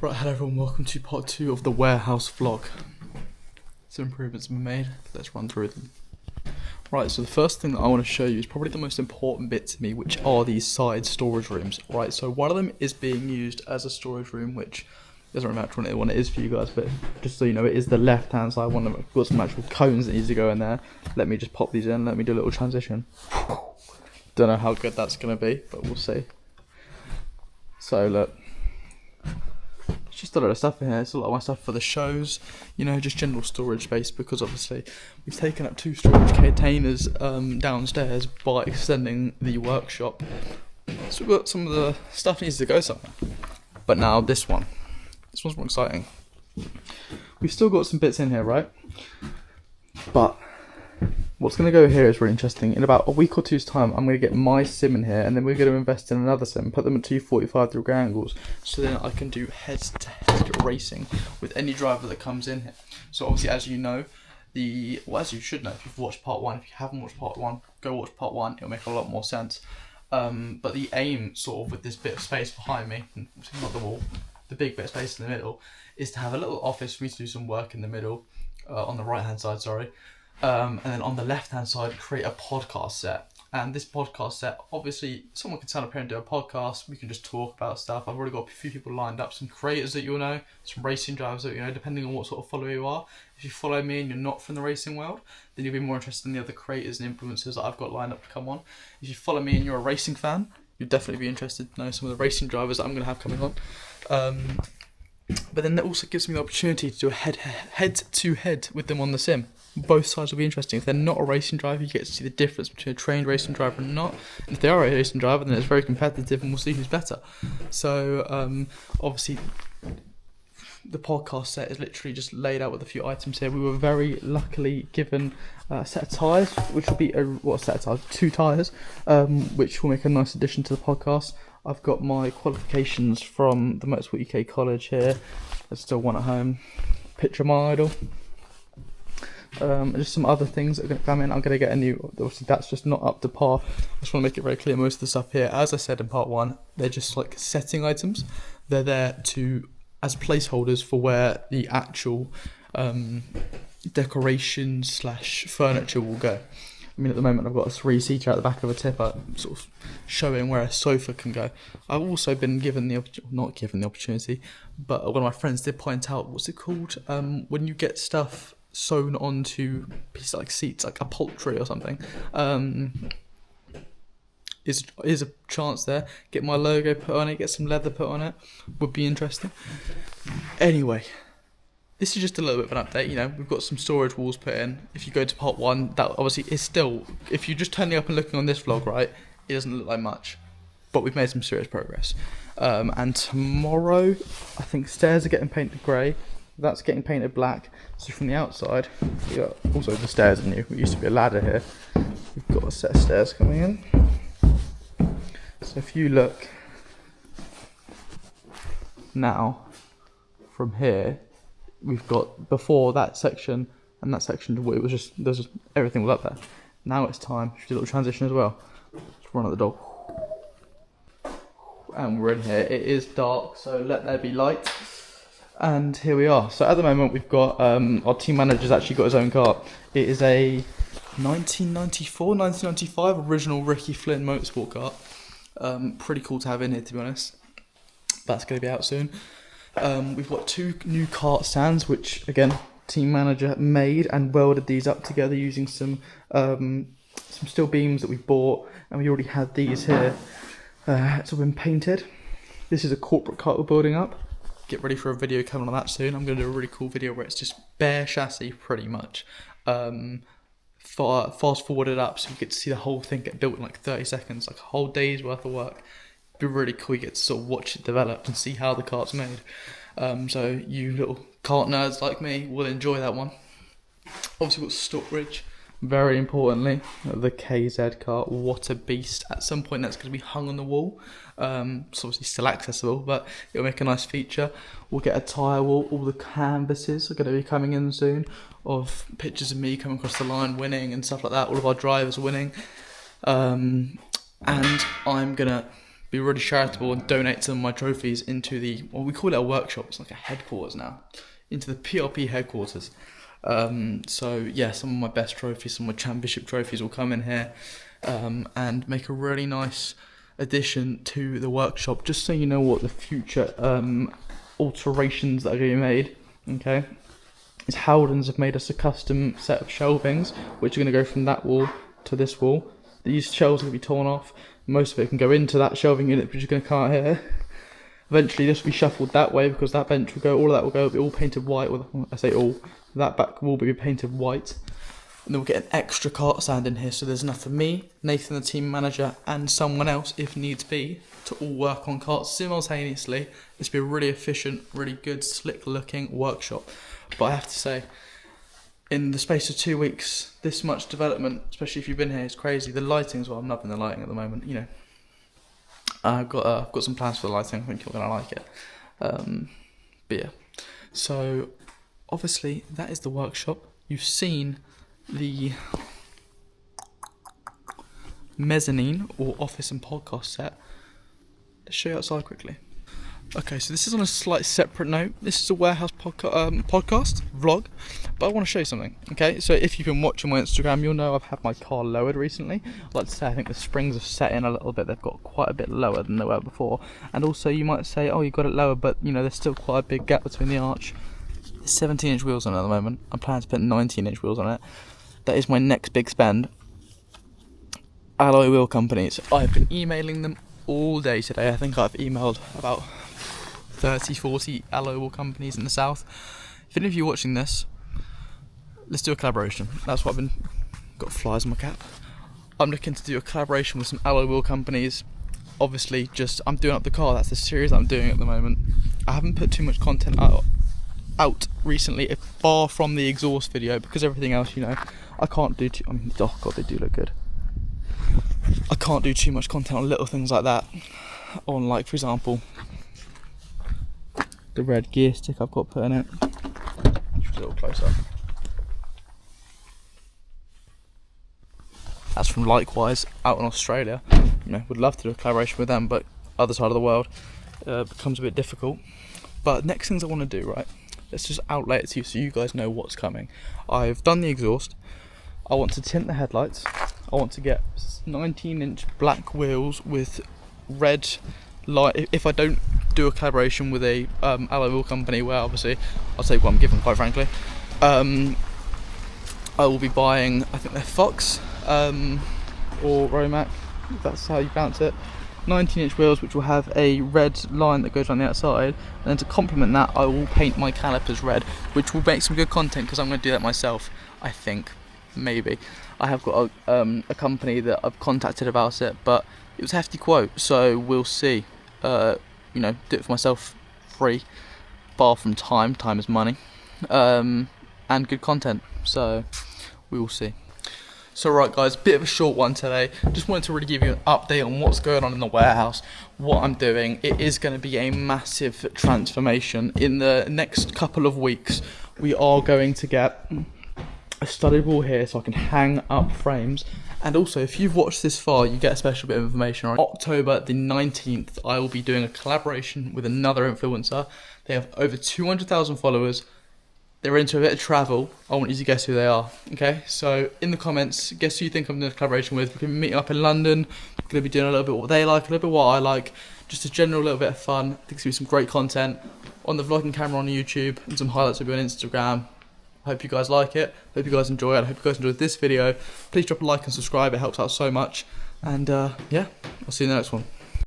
Right, hello everyone, welcome to part 2 of the Warehouse vlog. Some improvements have been made, let's run through them. Right, so the first thing that I want to show you is probably the most important bit to me, which are these side storage rooms. Right, so one of them is being used as a storage room, which doesn't really matter what it is for you guys, but just so you know, it is the left hand side one. I've got some actual cones that needs to go in there. Let me just pop these in, let me do a little transition. Don't know how good that's going to be, but we'll see. So look. It's just a lot of stuff in here. It's a lot of my stuff for the shows, you know, just general storage space, because obviously we've taken up 2 storage containers downstairs by extending the workshop. So we've got some of the stuff needs to go somewhere. But now this one's more exciting. We've still got some bits in here, right? But what's going to go here is really interesting. In about a week or two's time, I'm going to get my sim in here, and then we're going to invest in another sim, put them at 245-degree angles, so then I can do head-to-head racing with any driver that comes in here. So obviously, as you know, as you should know if you've watched part 1, if you haven't watched part 1, go watch part 1, it'll make a lot more sense. But the aim, sort of, with this bit of space behind me, not the wall, the big bit of space in the middle, is to have a little office for me to do some work in the middle, on the right-hand side, sorry. And then on the left-hand side, create a podcast set. And this podcast set, obviously, someone can stand up here and do a podcast. We can just talk about stuff. I've already got a few people lined up, some creators that you'll know, some racing drivers that you know, depending on what sort of follower you are. If you follow me and you're not from the racing world, then you'll be more interested in the other creators and influencers that I've got lined up to come on. If you follow me and you're a racing fan, you'll definitely be interested to know some of the racing drivers that I'm going to have coming on. But then that also gives me the opportunity to do a head-to-head with them on the sim. Both sides will be interesting. If they're not a racing driver, you get to see the difference between a trained racing driver and not. And if they are a racing driver, then it's very competitive and we'll see who's better. So, obviously, the podcast set is literally just laid out with a few items here. We were very luckily given a set of tyres, which will be a set of tyres? 2 tyres, which will make a nice addition to the podcast. I've got my qualifications from the Motorsport UK College here. There's still one at home. Picture of my idol. Just some other things that are going to come in. I'm going to get a new, obviously that's just not up to par. I just want to make it very clear, most of the stuff here, as I said in part 1, they're just like setting items. They're there as placeholders for where the actual decoration / furniture will go. I mean, at the moment I've got a 3-seater at the back of a tipper, sort of showing where a sofa can go. I've also been given not given the opportunity, but one of my friends did point out, what's it called? When you get stuff sewn onto pieces like seats, like upholstery or something. Is a chance there. Get my logo put on it, get some leather put on it. Would be interesting. Anyway. This is just a little bit of an update, you know, we've got some storage walls put in. If you go to part 1, that obviously is still, if you're just turning up and looking on this vlog, right, it doesn't look like much. But we've made some serious progress. And tomorrow, I think stairs are getting painted grey. That's getting painted black. So from the outside, yeah, also the stairs are new. There used to be a ladder here. We've got a set of stairs coming in. So if you look now, from here, we've got before that section and that section, it was just, everything was up there. Now it's time to do a little transition as well. Let's run at the door. And we're in here. It is dark, so let there be light. And here we are. So at the moment we've got, our team manager's actually got his own car. It is a 1995 original Ricky Flynn motorsport car. Pretty cool to have in here, to be honest. That's going to be out soon. We've got 2 new kart stands, which again, team manager made and welded these up together using some steel beams that we bought, and we already had these here. It's all been painted. This is a corporate kart we're building up. Get ready for a video coming on that soon. I'm going to do a really cool video where it's just bare chassis, pretty much. Fast forwarded up, so you get to see the whole thing get built in like 30 seconds, like a whole day's worth of work. Be really cool. You get to sort of watch it develop and see how the kart's made. So you little kart nerds like me will enjoy that one. Obviously got storage, very importantly, the KZ kart. What a beast. At some point that's going to be hung on the wall. It's obviously still accessible, but it'll make a nice feature. We'll get a tyre wall. All the canvases are going to be coming in soon of pictures of me coming across the line winning and stuff like that. All of our drivers winning. And I'm going to be really charitable and donate some of my trophies into we call it a workshop, it's like a headquarters now, into the PRP headquarters. So yeah, some of my best trophies, some of my championship trophies will come in here, and make a really nice addition to the workshop, just so you know what the future alterations that are going to be made. Okay, is Howdens have made us a custom set of shelvings, which are going to go from that wall to this wall. These shelves are going to be torn off. Most of it can go into that shelving unit, which is going to come out here. Eventually this will be shuffled that way, because that bench will go, all of that will go, it'll be all painted white, or I say all, that back will be painted white. And then we'll get an extra cart stand in here, so there's enough for me, Nathan the team manager, and someone else, if needs be, to all work on carts simultaneously. This will be a really efficient, really good, slick looking workshop. But I have to say, in the space of 2 weeks, this much development, especially if you've been here, is crazy. The lighting as well, I'm loving the lighting at the moment, you know. I've got some plans for the lighting, I think you're going to like it. But yeah, so obviously that is the workshop. You've seen the mezzanine or office and podcast set. Let's show you outside quickly. Okay, so this is on a slight separate note. This is a Warehouse podcast vlog, but I want to show you something. Okay, so if you've been watching my Instagram, you'll know I've had my car lowered recently. I'd like to say I think the springs have set in a little bit. They've got quite a bit lower than they were before. And also you might say, oh, you got it lower, but you know there's still quite a big gap between the arch. There's 17-inch wheels on it at the moment. I'm planning to put 19-inch wheels on it. That is my next big spend. Alloy wheel companies. I've been emailing them all day today. I think I've emailed about 30, 40 alloy wheel companies in the south. If any of you are watching this, let's do a collaboration. That's what got flies on my cap. I'm looking to do a collaboration with some alloy wheel companies. Obviously, I'm doing up the car. That's the series I'm doing at the moment. I haven't put too much content out recently, far from the exhaust video, because everything else, you know, I can't do too. I mean, oh god, they do look good. I can't do too much content on little things like that. On, like, for example, the red gear stick I've got put in it. Just a little close up. That's from Likewise out in Australia. You know, would love to do a collaboration with them, but other side of the world becomes a bit difficult. But next things I want to do, right? Let's just outlay it to you so you guys know what's coming. I've done the exhaust. I want to tint the headlights. I want to get 19-inch black wheels with red light. If I don't do a collaboration with a alloy wheel company, where obviously I'll take what I'm given, quite frankly, I will be buying, I think they're Fox or Romac, if that's how you pronounce it, 19-inch wheels which will have a red line that goes around the outside, and then to complement that I will paint my calipers red, which will make some good content because I'm going to do that myself, I think. Maybe. I have got a company that I've contacted about it, but it was a hefty quote, so we'll see. You know, do it for myself free, bar from time is money, and good content, so we will see. So right guys, bit of a short one today. Just wanted to really give you an update on what's going on in the warehouse, what I'm doing. It is going to be a massive transformation. In the next couple of weeks, we are going to get a studded wall here so I can hang up frames. And also, if you've watched this far, you get a special bit of information. On October the 19th, I will be doing a collaboration with another influencer. They have over 200,000 followers. They're into a bit of travel. I want you to guess who they are, okay? So, in the comments, guess who you think I'm doing a collaboration with. We're going to be meeting up in London. We're going to be doing a little bit what they like, a little bit what I like. Just a general little bit of fun. I think it's going to be some great content on the vlogging camera on YouTube, and some highlights will be on Instagram. I hope you guys like it. Hope you guys enjoy it. I hope you guys enjoyed this video. Please drop a like and subscribe. It helps out so much. And yeah, I'll see you in the next one.